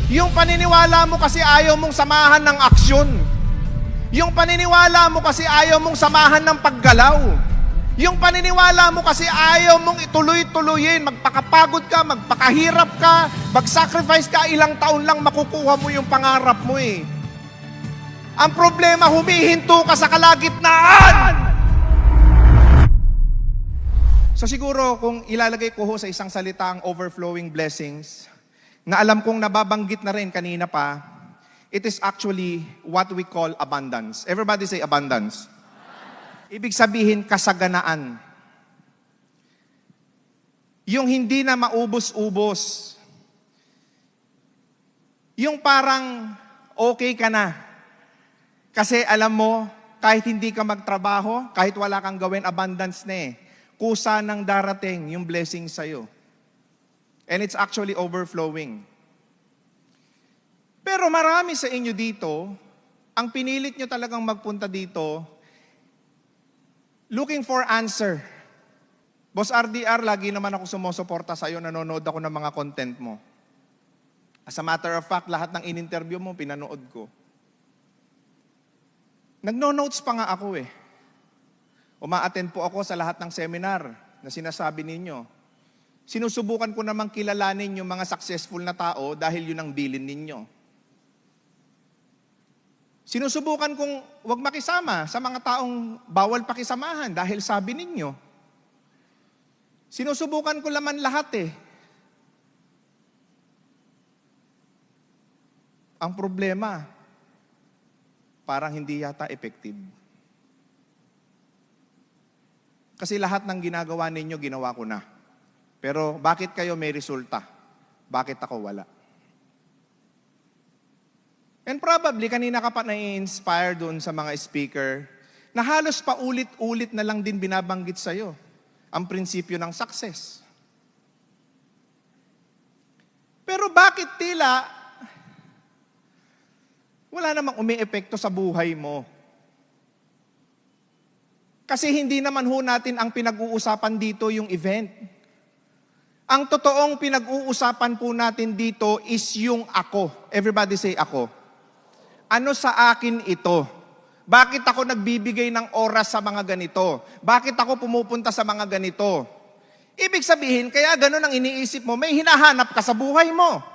Yung paniniwala mo kasi ayaw mong samahan ng aksyon. Yung paniniwala mo kasi ayaw mong samahan ng paggalaw. Yung paniniwala mo kasi ayaw mong ituloy-tuloyin, magpakapagod ka, magpakahirap ka, mag-sacrifice ka, ilang taon lang makukuha mo yung pangarap mo eh. Ang problema, humihinto ka sa kalagitnaan! So siguro kung ilalagay ko ho sa isang salita ang overflowing blessings, na alam kong nababanggit na rin kanina pa, it is actually what we call abundance. Everybody say abundance. Ibig sabihin, kasaganaan. Yung hindi na maubos-ubos. Yung parang okay ka na. Kasi alam mo, kahit hindi ka magtrabaho, kahit wala kang gawin, abundance na eh. Kusa nang darating yung blessing sa'yo. And it's actually overflowing. Pero marami sa inyo dito, ang pinilit nyo talagang magpunta dito, looking for answer. Boss RDR, lagi naman ako sumusuporta sa'yo, nanonood ako ng mga content mo. As a matter of fact, lahat ng in-interview mo, pinanood ko. Nagno-notes pa nga ako eh. Uma-attend po ako sa lahat ng seminar na sinasabi ninyo. Sinusubukan ko namang kilalanin yung mga successful na tao dahil yun ang bilin ninyo. Sinusubukan kong huwag makisama sa mga taong bawal pakisamahan dahil sabi ninyo. Sinusubukan ko laman lahat eh. Ang problema, parang hindi yata effective. Kasi lahat ng ginagawa ninyo, ginawa ko na. Pero bakit kayo may resulta? Bakit ako wala? And probably, kanina ka pa na-inspire doon sa mga speaker na halos paulit-ulit na lang din binabanggit sa'yo ang prinsipyo ng success. Pero bakit tila wala namang umi-epekto sa buhay mo? Kasi hindi naman ho natin ang pinag-uusapan dito yung event. Ang totoong pinag-uusapan po natin dito is yung ako. Everybody say ako. Ano sa akin ito? Bakit ako nagbibigay ng oras sa mga ganito? Bakit ako pumupunta sa mga ganito? Ibig sabihin, kaya ganun ang iniisip mo, may hinahanap ka sa buhay mo.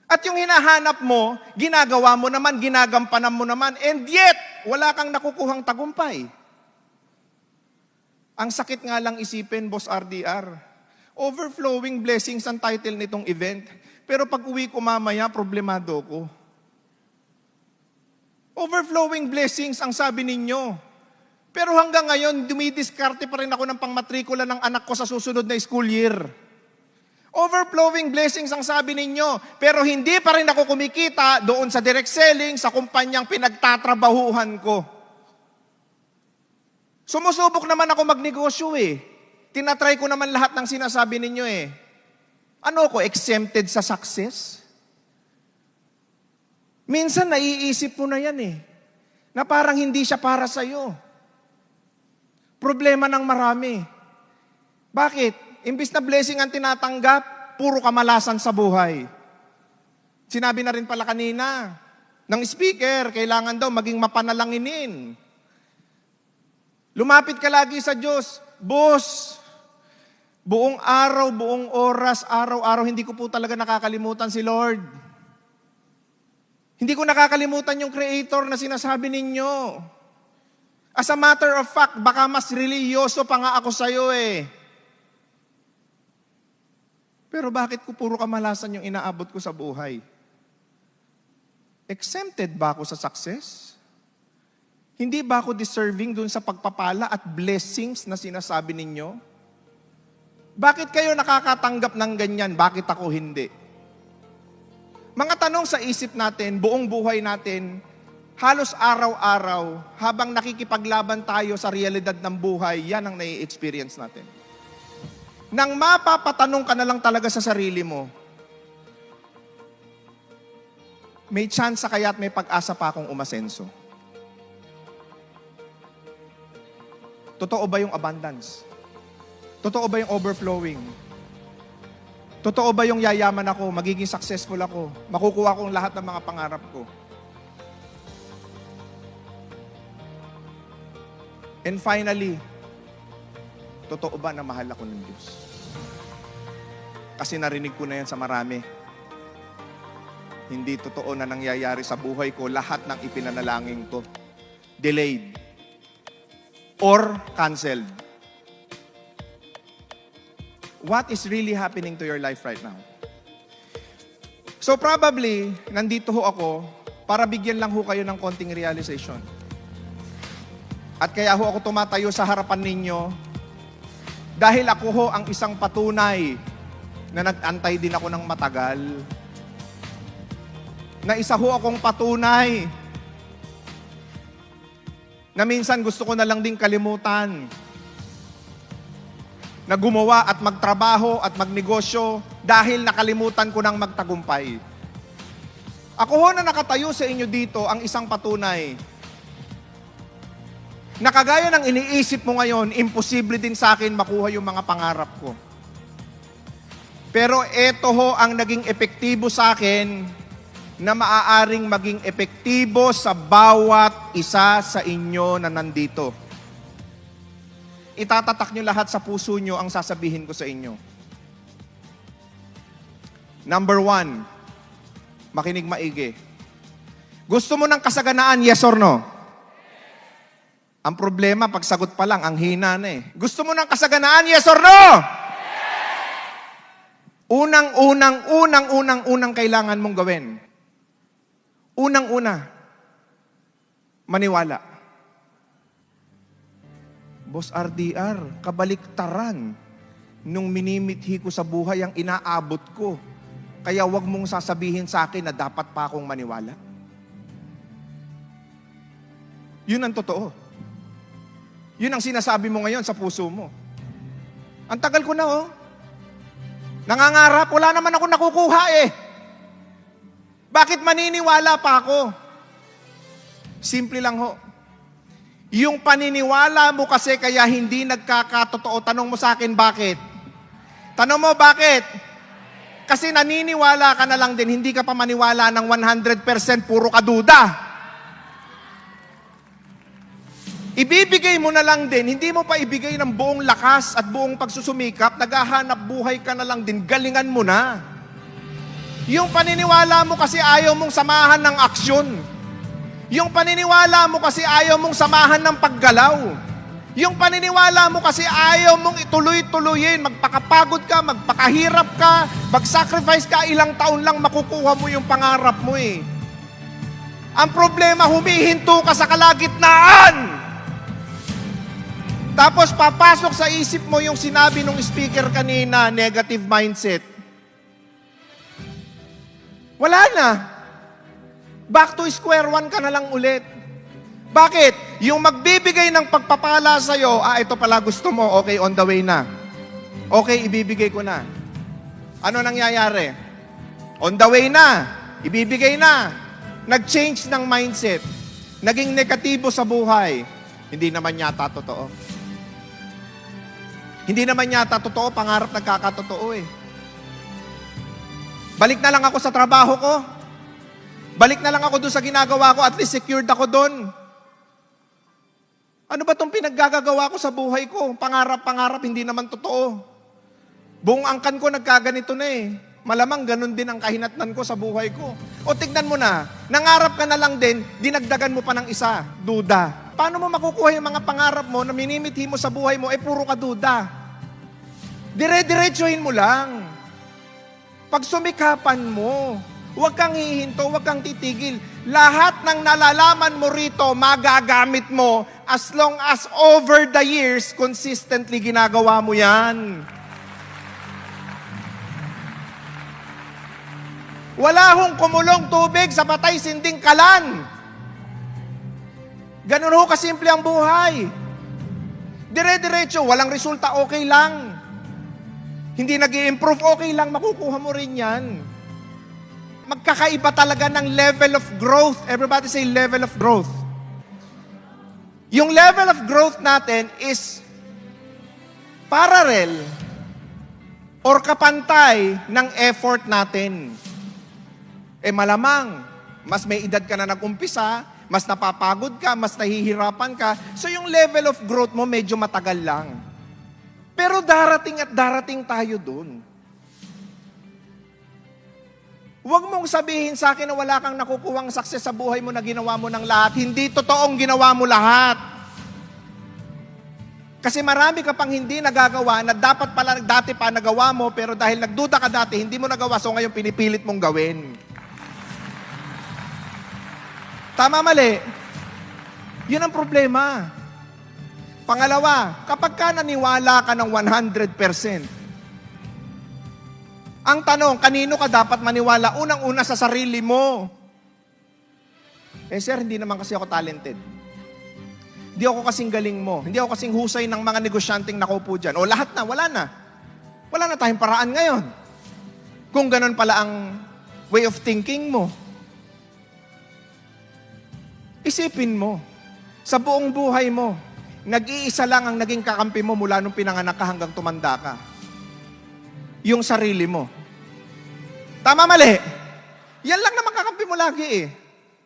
At yung hinahanap mo, ginagawa mo naman, ginagampanan mo naman, and yet, wala kang nakukuhang tagumpay. Ang sakit nga lang isipin, Boss RDR. Overflowing blessings ang title nitong event. Pero pag uwi ko mamaya, problemado ko. Overflowing blessings ang sabi ninyo. Pero hanggang ngayon, dumidiskarte pa rin ako ng pangmatrikula ng anak ko sa susunod na school year. Overflowing blessings ang sabi ninyo. Pero hindi pa rin ako kumikita doon sa direct selling, sa kumpanyang pinagtatrabahuhan ko. Sumusubok naman ako magnegosyo eh. Tinatry ko naman lahat ng sinasabi ninyo eh. Ano ko, exempted sa success? Minsan naiisip mo na yan eh, na parang hindi siya para sa'yo. Problema ng marami. Bakit? Imbis na blessing ang tinatanggap, puro kamalasan sa buhay. Sinabi na rin pala kanina, ng speaker, kailangan daw maging mapanalanginin. Lumapit ka lagi sa Diyos. Boss, buong araw, buong oras, araw-araw, hindi ko po talaga nakakalimutan si Lord. Hindi ko nakakalimutan yung Creator na sinasabi ninyo. As a matter of fact, baka mas religyoso pa nga ako sa'yo eh. Pero bakit ko puro kamalasan yung inaabot ko sa buhay? Exempted ba ako sa success? Hindi ba ako deserving dun sa pagpapala at blessings na sinasabi ninyo? Bakit kayo nakakatanggap ng ganyan? Bakit ako hindi? Mga tanong sa isip natin, buong buhay natin, halos araw-araw, habang nakikipaglaban tayo sa realidad ng buhay, yan ang nai-experience natin. Nang mapapatanong ka na lang talaga sa sarili mo, may chance kaya at may pag-asa pa akong umasenso. Totoo ba yung abundance? Totoo ba yung overflowing? Totoo ba yung yayaman ako, magiging successful ako, makukuha kong lahat ng mga pangarap ko? And finally, totoo ba na mahal ako ng Diyos? Kasi narinig ko na yan sa marami. Hindi totoo na nangyayari sa buhay ko lahat ng ipinanalangin ko. Delayed. Or canceled. What is really happening to your life right now? So probably, nandito ho ako para bigyan lang ho kayo ng konting realization. At kaya ho ako tumatayo sa harapan ninyo dahil ako ho ang isang patunay na nag-antay din ako ng matagal. Na isa ho akong patunay na minsan gusto ko na lang ding kalimutan na gumawa at magtrabaho at magnegosyo dahil nakalimutan ko nang magtagumpay. Ako ho na nakatayo sa inyo dito ang isang patunay na kagaya ng iniisip mo ngayon, imposible din sa akin makuha yung mga pangarap ko. Pero eto ho ang naging epektibo sa akin na maaaring maging epektibo sa bawat isa sa inyo na nandito. Itatatak nyo lahat sa puso nyo ang sasabihin ko sa inyo. Number 1, makinig maigi. Gusto mo ng kasaganaan, yes or no? Ang problema, pag sagot pa lang, ang hina na eh. Gusto mo ng kasaganaan, yes or no? Unang kailangan mong gawin. Unang-una, maniwala. Boss RDR, kabaliktaran nung minimithi ko sa buhay ang inaabot ko. Kaya wag mong sasabihin sa akin na dapat pa akong maniwala. Yun ang totoo. Yun ang sinasabi mo ngayon sa puso mo. Ang tagal ko na oh. Nangangarap, wala naman ako nakukuha eh. Bakit maniniwala pa ako? Simple lang ho. Yung paniniwala mo kasi kaya hindi nagkakatotoo. Tanong mo sa akin, bakit? Tanong mo, bakit? Kasi naniniwala ka na lang din, hindi ka pa maniwala ng 100%, puro ka duda. Ibibigay mo na lang din, hindi mo pa ibigay ng buong lakas at buong pagsusumikap, naghahanap buhay ka na lang din, galingan mo na. Yung paniniwala mo kasi ayaw mong samahan ng aksyon. Yung paniniwala mo kasi ayaw mong samahan ng paggalaw. Yung paniniwala mo kasi ayaw mong ituloy-tuloyin, magpakapagod ka, magpakahirap ka, mag-sacrifice ka, ilang taon lang makukuha mo yung pangarap mo eh. Ang problema, humihinto ka sa kalagitnaan. Tapos papasok sa isip mo yung sinabi nung speaker kanina, negative mindset. Wala na. Back to square one ka na lang ulit. Bakit? Yung magbibigay ng pagpapala sa'yo, ito pala gusto mo, okay, on the way na. Okay, ibibigay ko na. Ano nangyayari? On the way na. Ibibigay na. Nag-change ng mindset. Naging negatibo sa buhay. Hindi naman yata totoo. Hindi naman yata totoo, pangarap nagkakatotoo eh. Balik na lang ako sa trabaho ko. Balik na lang ako doon sa ginagawa ko, at least secured ako doon. Ano ba itong pinaggagawa ko sa buhay ko? Pangarap-pangarap, hindi naman totoo. Buong angkan ko nagkaganito na eh. Malamang ganun din ang kahinatnan ko sa buhay ko. O tignan mo na, nangarap ka na lang din, dinagdagan mo pa ng isa, duda. Paano mo makukuha yung mga pangarap mo na minimithi mo sa buhay mo, puro ka duda? Dire-diretsuhin mo lang. Pag sumikapan mo, huwag kang hihinto, huwag kang titigil. Lahat ng nalalaman mo rito, magagamit mo as long as over the years, consistently ginagawa mo yan. Wala hong kumulong tubig sa patay sinding kalan. Ganun ho kasimple ang buhay. Dire-diretso, walang resulta, okay lang. Hindi nag-i-improve, okay lang, makukuha mo rin yan. Magkakaiba talaga ng level of growth. Everybody say level of growth. Yung level of growth natin is parallel or kapantay ng effort natin. Malamang, mas may edad ka na nag-umpisa, mas napapagod ka, mas nahihirapan ka, so yung level of growth mo medyo matagal lang. Pero darating at darating tayo dun. Huwag mong sabihin sa akin na wala kang nakukuhang success sa buhay mo na ginawa mo ng lahat. Hindi totoong ginawa mo lahat. Kasi marami ka pang hindi nagagawa na dapat pala dati pa nagawa mo, pero dahil nagduda ka dati, hindi mo nagawa, so ngayon pinipilit mong gawin. Tama, mali? Yun ang problema. Pangalawa, kapag ka naniwala ka ng 100%, ang tanong, kanino ka dapat maniwala? Unang-una sa sarili mo. Sir, hindi naman kasi ako talented. Hindi ako kasing galing mo. Hindi ako kasing husay ng mga negosyanteng nakaupo dyan. O lahat na, wala na. Wala na tayong paraan ngayon. Kung ganun pala ang way of thinking mo. Isipin mo, sa buong buhay mo, nag-iisa lang ang naging kakampi mo mula nung pinanganak ka hanggang tumanda ka. Yung sarili mo. Tama, mali? Yan lang naman kakampi mo lagi eh.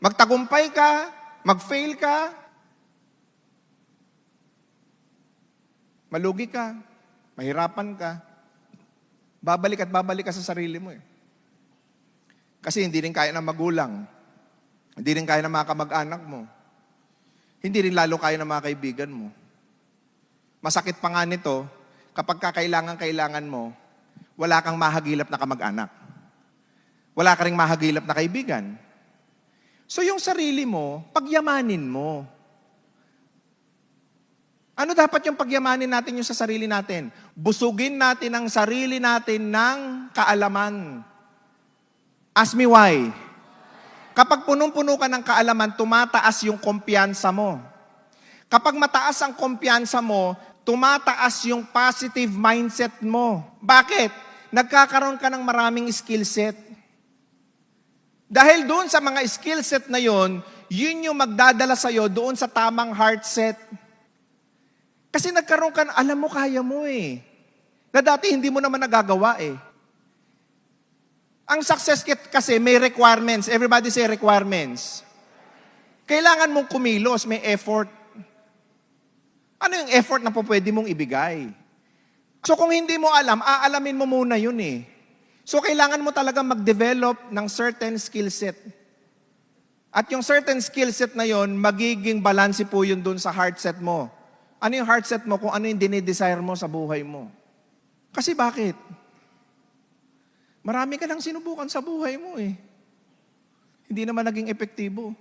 Magtagumpay ka, mag-fail ka, malugi ka, mahirapan ka, babalik ka sa sarili mo eh. Kasi hindi rin kaya ng magulang, hindi rin kaya ng mga kamag-anak mo, hindi rin lalo kaya ng mga kaibigan mo. Masakit pa nga nito, kapag kakailangan mo, wala kang mahagilap na kamag-anak. Wala ka ring mahagilap na kaibigan. So yung sarili mo, pagyamanin mo. Ano dapat yung pagyamanin natin yung sa sarili natin? Busugin natin ang sarili natin ng kaalaman. Ask me why. Kapag punong-puno ka ng kaalaman, tumataas yung kumpiyansa mo. Kapag mataas ang kumpiyansa mo, tumataas yung positive mindset mo. Bakit? Nagkakaroon ka ng maraming skill set. Dahil doon sa mga skill set na yon, yun yung magdadala sa'yo doon sa tamang heart set. Kasi nagkaroon ka, alam mo, kaya mo eh. Na dati hindi mo naman nagagawa eh. Ang success kasi may requirements. Everybody say requirements. Kailangan mong kumilos, may effort. Ano yung effort na pwede mong ibigay? So kung hindi mo alam, aalamin mo muna yun eh. So kailangan mo talaga mag-develop ng certain skill set. At yung certain skill set na yon, magiging balance po yun dun sa heart set mo. Ano yung heart set mo kung ano yung dinidesire mo sa buhay mo? Kasi bakit? Marami ka nang sinubukan sa buhay mo eh. Hindi naman naging epektibo.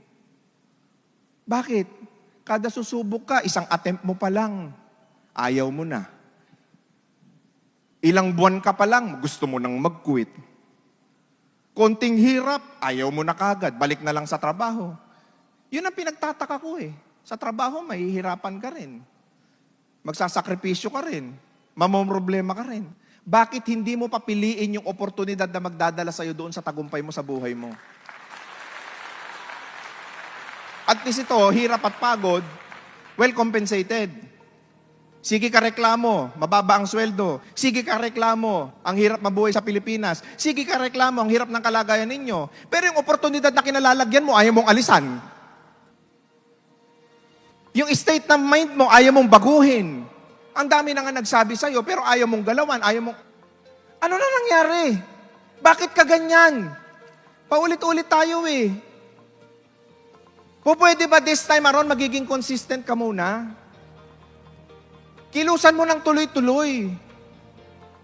Bakit? Kada susubok ka, isang attempt mo pa lang, ayaw mo na. Ilang buwan ka pa lang, gusto mo nang mag-quit. Konting hirap, ayaw mo na kagad, balik na lang sa trabaho. Yun ang pinagtataka ko eh. Sa trabaho, mahihirapan ka rin. Magsasakripisyo ka rin. Mamomroblema ka rin. Bakit hindi mo papiliin yung oportunidad na magdadala sa'yo doon sa tagumpay mo sa buhay mo? At least ito, hirap at pagod, well compensated. Sige ka reklamo, mababa ang sweldo. Sige ka reklamo, ang hirap mabuhay sa Pilipinas. Sige ka reklamo, ang hirap ng kalagayan ninyo. Pero yung oportunidad na kinalalagyan mo, ayaw mong alisan. Yung state ng mind mo, ayaw mong baguhin. Ang dami na nga nagsabi sa'yo, pero ayaw mong galawan, ayaw mong... Ano na nangyari? Bakit ka ganyan? Paulit-ulit tayo eh. Pwede ba this time around magiging consistent ka muna? Kilusan mo ng tuloy-tuloy.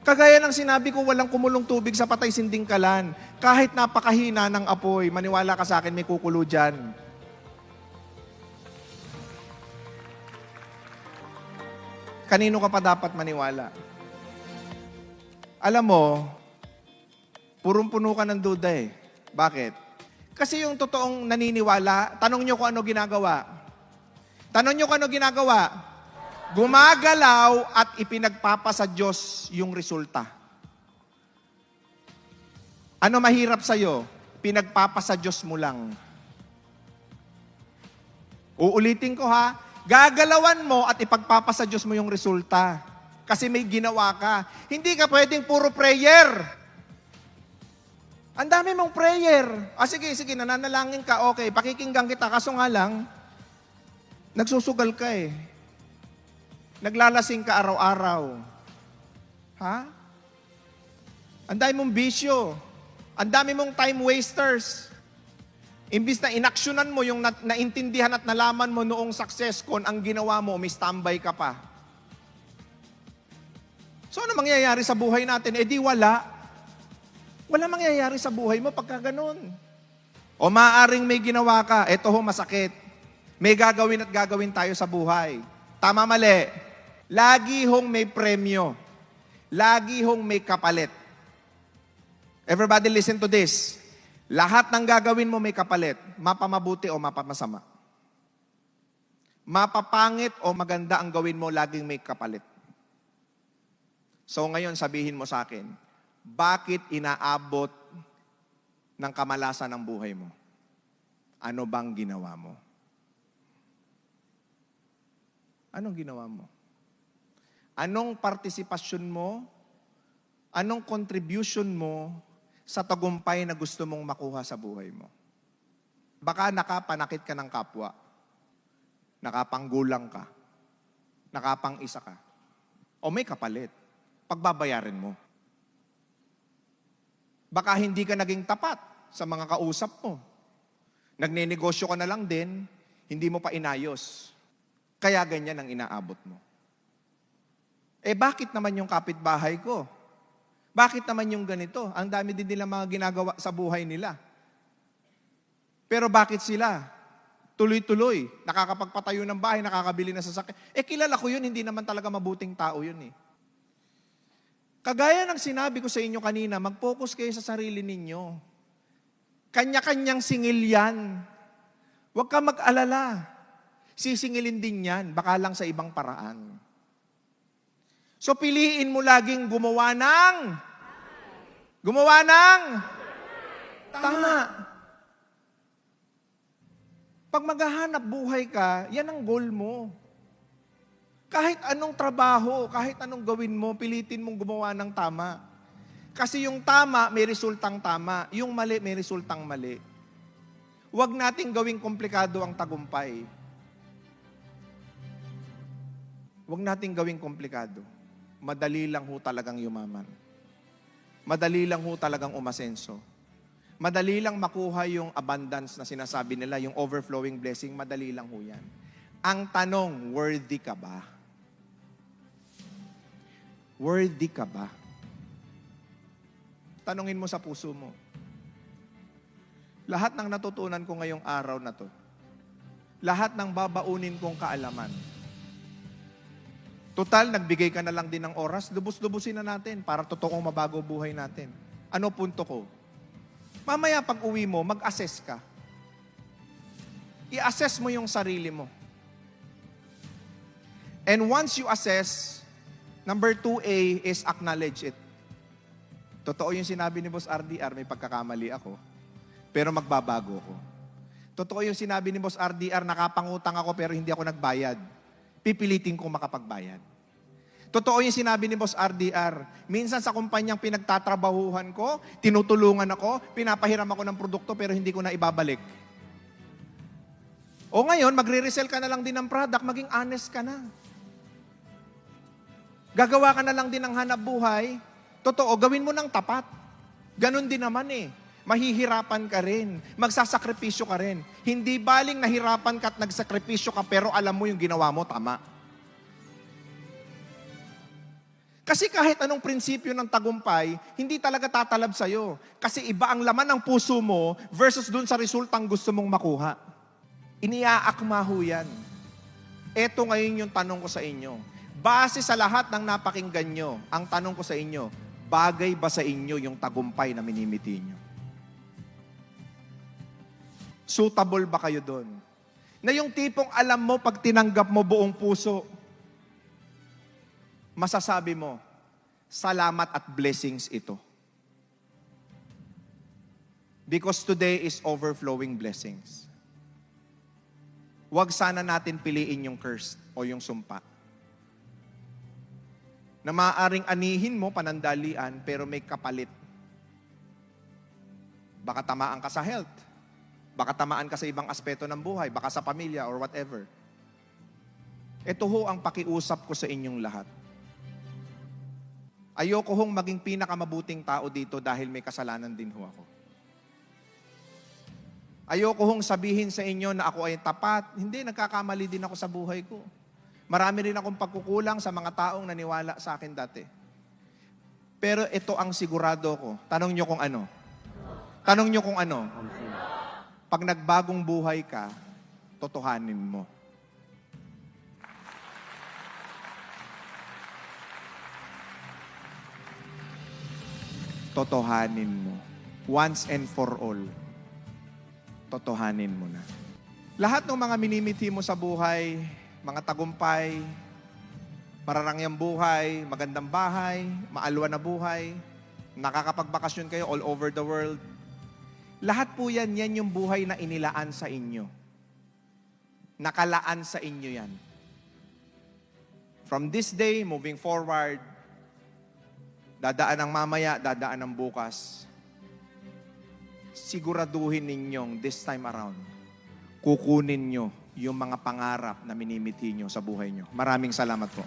Kagaya ng sinabi ko, walang kumulong tubig sa patay sinding kalan. Kahit napakahina ng apoy, maniwala ka sa akin, may kukulo dyan. Kanino ka pa dapat maniwala? Alam mo, purong-puno ka ng duda eh. Bakit? Kasi yung totoong naniniwala, tanong nyo kung ano ginagawa. Tanong nyo kung ano ginagawa. Gumagalaw at ipinagpapa sa Diyos yung resulta. Ano mahirap sa'yo? Pinagpapa sa Diyos mo lang. Uulitin ko ha, gagalawan mo at ipagpapa sa Diyos mo yung resulta. Kasi may ginawa ka. Hindi ka pwedeng puro prayer. Ang dami mong prayer. Sige, nananalangin ka, okay, pakikinggan kita. Kaso nga lang, nagsusugal ka eh. Naglalasing ka araw-araw. Ha? Ang dami mong bisyo. Ang dami mong time wasters. Imbis na inaksyonan mo yung naintindihan at nalaman mo noong success con, ang ginawa mo, may standby ka pa. So ano mangyayari sa buhay natin? Di wala. Wala mangyayari sa buhay mo pagka ganun. O maaaring may ginawa ka, eto ho masakit. May gagawin at gagawin tayo sa buhay. Tama, mali. Lagi hong may premyo. Lagi hong may kapalit. Everybody listen to this. Lahat ng gagawin mo may kapalit. Mapamabuti o mapamasama. Mapapangit o maganda ang gawin mo, laging may kapalit. So ngayon sabihin mo sa akin, bakit inaabot ng kamalasan ng buhay mo? Ano bang ginawa mo? Anong ginawa mo? Anong partisipasyon mo? Anong contribution mo sa tagumpay na gusto mong makuha sa buhay mo? Baka nakapanakit ka ng kapwa. Nakapanggulang ka. Nakapang-isa ka. O may kapalit. Pagbabayarin mo. Baka hindi ka naging tapat sa mga kausap mo. Nagnenegosyo ka na lang din, hindi mo pa inayos. Kaya ganyan ang inaabot mo. Bakit naman yung kapitbahay ko? Bakit naman yung ganito? Ang dami din nila mga ginagawa sa buhay nila. Pero bakit sila? Tuloy-tuloy. Nakakapagpatayo ng bahay, nakakabili ng sasakyan. Kilala ko yun, hindi naman talaga mabuting tao yun eh. Kagaya ng sinabi ko sa inyo kanina, mag-focus kayo sa sarili ninyo. Kanya-kanyang singil yan. Huwag ka mag-alala. Sisingilin din yan, baka lang sa ibang paraan. So piliin mo laging gumawa ng tama. Pag maghahanap buhay ka, yan ang goal mo. Kahit anong trabaho, kahit anong gawin mo, pilitin mong gumawa ng tama. Kasi yung tama, may resultang tama. Yung mali, may resultang mali. Huwag nating gawing komplikado ang tagumpay. Huwag nating gawing komplikado. Madali lang ho talagang yumaman. Madali lang ho talagang umasenso. Madali lang makuha yung abundance na sinasabi nila, yung overflowing blessing, madali lang ho yan. Ang tanong, worthy ka ba? Worthy ka ba? Tanungin mo sa puso mo. Lahat ng natutunan ko ngayong araw na to, lahat ng babaunin kong kaalaman, total, nagbigay ka na lang din ng oras, lubos-lubusin na natin para totoong mabago buhay natin. Ano punto ko? Mamaya pag uwi mo, mag-assess ka. I-assess mo yung sarili mo. And once you assess, number 2A is acknowledge it. Totoo yung sinabi ni Boss RDR, may pagkakamali ako, pero magbabago ko. Totoo yung sinabi ni Boss RDR, nakapangutang ako pero hindi ako nagbayad. Pipilitin kong makapagbayad. Totoo yung sinabi ni Boss RDR, minsan sa kumpanyang pinagtatrabahuhan ko, tinutulungan ako, pinapahiram ako ng produkto pero hindi ko na ibabalik. O ngayon, magre-resell ka na lang din ng product, maging honest ka na. Gagawa ka na lang din ng hanap buhay. Totoo, gawin mo ng tapat. Ganon din naman eh. Mahihirapan ka rin. Magsasakripisyo ka rin. Hindi baling nahirapan ka at nagsakripisyo ka pero alam mo yung ginawa mo, tama. Kasi kahit anong prinsipyo ng tagumpay, hindi talaga tatalab sa'yo. Kasi iba ang laman ng puso mo versus dun sa resultang gusto mong makuha. Iniaakma ho yan. Ito ngayon yung tanong ko sa inyo. Base sa lahat ng napakinggan nyo, ang tanong ko sa inyo, bagay ba sa inyo yung tagumpay na minimiti nyo? Suitable ba kayo doon? Na yung tipong alam mo pag tinanggap mo buong puso, masasabi mo, salamat at blessings ito. Because today is overflowing blessings. Huwag sana natin piliin yung curse o yung sumpa. na maaaring anihin mo, panandalian, pero may kapalit. Baka tamaan ka sa health. Baka tamaan ka sa ibang aspeto ng buhay. Baka sa pamilya or whatever. Ito ho ang pakiusap ko sa inyong lahat. Ayoko hong maging pinakamabuting tao dito dahil may kasalanan din ho ako. Ayoko hong sabihin sa inyo na ako ay tapat. Hindi, nagkakamali din ako sa buhay ko. Marami rin akong pagkukulang sa mga taong naniwala sa akin dati. Pero ito ang sigurado ko. Tanong nyo kung ano. Tanong nyo kung ano. Pag nagbagong buhay ka, totohanin mo. Totohanin mo. Once and for all. Totohanin mo na. Lahat ng mga minimithi mo sa buhay, mga tagumpay, mararangyang buhay, magandang bahay, maalwa na buhay, nakakapagbakasyon kayo all over the world. Lahat po yan yung buhay na inilaan sa inyo. Nakalaan sa inyo yan. From this day, moving forward, dadaan ang mamaya, dadaan ang bukas. Siguraduhin ninyong this time around, kukunin nyo yung mga pangarap na minimithi nyo sa buhay nyo. Maraming salamat po.